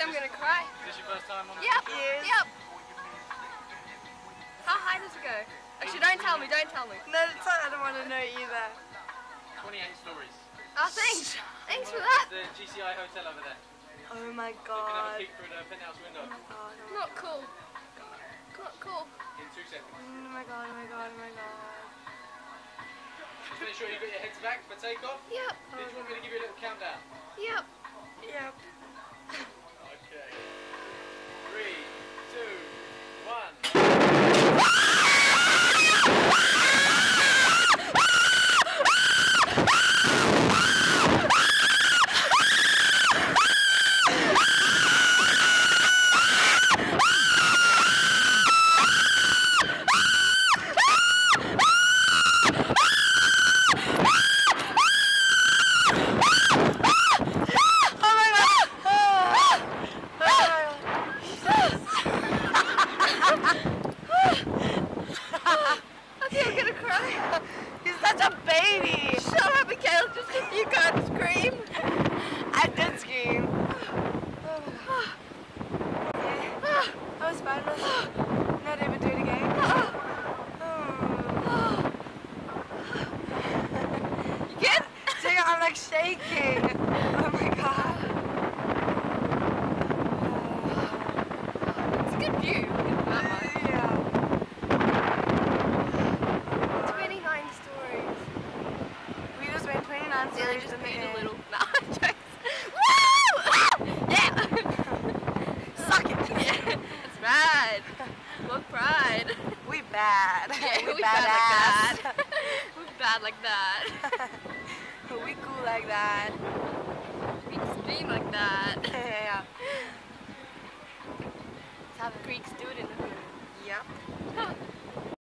I'm gonna cry. Is this your first time on the Yep. show? Yep. How high does it go? Actually, don't tell me. Don't tell me. No, it's not, I don't want to know either. 28 stories. Oh, thanks. Thanks for that. The GCI hotel over there. Oh my You can have a god. peek through the penthouse window Not cool. Not cool. in 2 seconds. Oh my god, oh my god, oh my god. Just make sure you've got your heads back for takeoff. Yep. Did you want me to give you a little countdown? Yep. Yep. Okay. 3, I think I'm gonna cry. He's such a baby. Shut up, Mikael. Just if you can't scream. I did scream. Okay. That was fun. Not ever do it again. You good? Dang, I'm like shaking. Oh my god. It's a good view. Yeah. 29 stories. We just went 29 Yeah, they stories just in the paid air. a little. No, jokes. Woo! Yeah! Suck it. Yeah, it's bad. Look pride. We bad. Yeah, we bad like badass. that. We bad like that. We cool like that. We extreme like that. Yeah. That's how the Greeks do it in the hood. Yep.